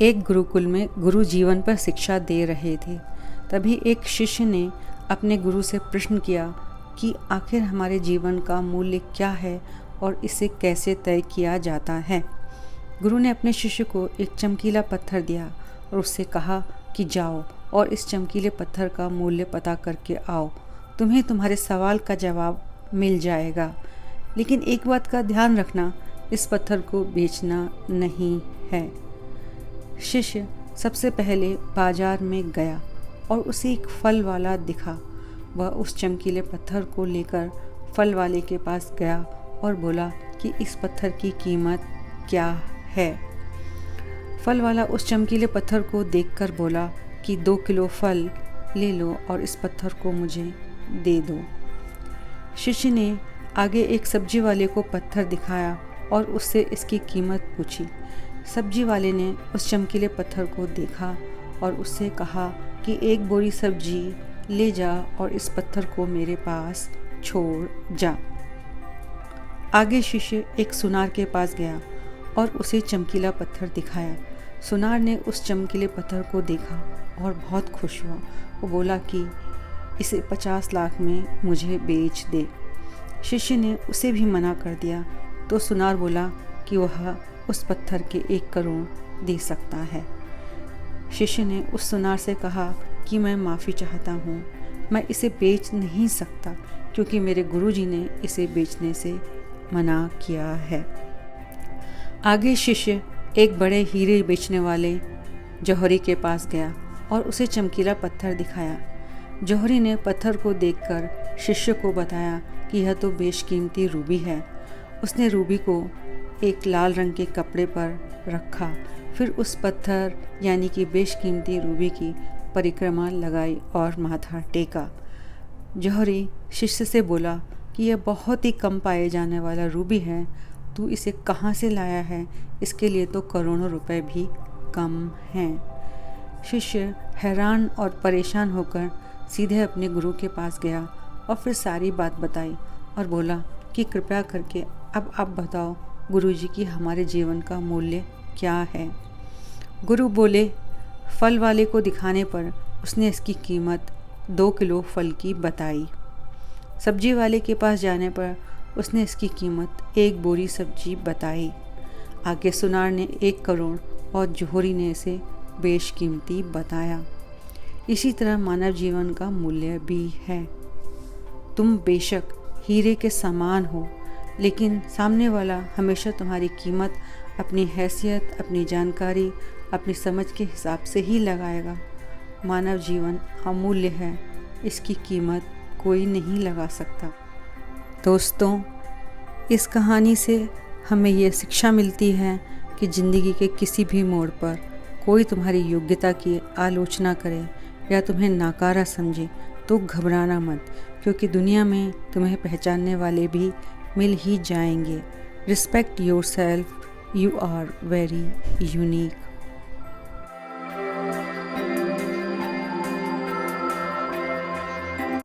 एक गुरुकुल में गुरु जीवन पर शिक्षा दे रहे थे। तभी एक शिष्य ने अपने गुरु से प्रश्न किया कि आखिर हमारे जीवन का मूल्य क्या है और इसे कैसे तय किया जाता है। गुरु ने अपने शिष्य को एक चमकीला पत्थर दिया और उससे कहा कि जाओ और इस चमकीले पत्थर का मूल्य पता करके आओ, तुम्हें तुम्हारे सवाल का जवाब मिल जाएगा। लेकिन एक बात का ध्यान रखना, इस पत्थर को बेचना नहीं है। शिष्य सबसे पहले बाजार में गया और उसे एक फल वाला दिखा। वह उस चमकीले पत्थर को लेकर फल वाले के पास गया और बोला कि इस पत्थर की कीमत क्या है। फल वाला उस चमकीले पत्थर को देखकर बोला कि 2 किलो फल ले लो और इस पत्थर को मुझे दे दो। शिष्य ने आगे एक सब्जी वाले को पत्थर दिखाया और उससे इसकी कीमत पूछी। सब्जी वाले ने उस चमकीले पत्थर को देखा और उससे कहा कि 1 बोरी सब्जी ले जा और इस पत्थर को मेरे पास छोड़ जा। आगे शिष्य एक सुनार के पास गया और उसे चमकीला पत्थर दिखाया। सुनार ने उस चमकीले पत्थर को देखा और बहुत खुश हुआ। वो बोला कि इसे 50 लाख में मुझे बेच दे। शिष्य ने उसे भी मना कर दिया तो सुनार बोला कि वह उस पत्थर के 1 करोड़ दे सकता है। शिष्य ने उस सुनार से कहा कि मैं माफ़ी चाहता हूँ, मैं इसे बेच नहीं सकता क्योंकि मेरे गुरुजी ने इसे बेचने से मना किया है। आगे शिष्य एक बड़े हीरे बेचने वाले जौहरी के पास गया और उसे चमकीला पत्थर दिखाया। जौहरी ने पत्थर को देखकर शिष्य को बताया कि यह तो बेशकीमती रूबी है। उसने रूबी को एक लाल रंग के कपड़े पर रखा, फिर उस पत्थर यानी कि बेशकीमती रूबी की परिक्रमा लगाई और माथा टेका। जौहरी शिष्य से बोला कि यह बहुत ही कम पाए जाने वाला रूबी है, तू इसे कहाँ से लाया है? इसके लिए तो करोड़ों रुपए भी कम हैं। शिष्य हैरान और परेशान होकर सीधे अपने गुरु के पास गया और फिर सारी बात बताई और बोला कि कृपया करके अब आप बताओ गुरुजी कि हमारे जीवन का मूल्य क्या है। गुरु बोले, फल वाले को दिखाने पर उसने इसकी कीमत 2 किलो फल की बताई। सब्जी वाले के पास जाने पर उसने इसकी कीमत 1 बोरी सब्जी बताई। आगे सुनार ने 1 करोड़ और जौहरी ने इसे बेशकीमती बताया। इसी तरह मानव जीवन का मूल्य भी है। तुम बेशक हीरे के समान हो, लेकिन सामने वाला हमेशा तुम्हारी कीमत अपनी हैसियत, अपनी जानकारी, अपनी समझ के हिसाब से ही लगाएगा। मानव जीवन अमूल्य है, इसकी कीमत कोई नहीं लगा सकता। दोस्तों, इस कहानी से हमें ये शिक्षा मिलती है कि ज़िंदगी के किसी भी मोड़ पर कोई तुम्हारी योग्यता की आलोचना करे या तुम्हें नाकारा समझे तो घबराना मत, क्योंकि दुनिया में तुम्हें पहचानने वाले भी मिल ही जाएंगे। Respect yourself, you are very unique.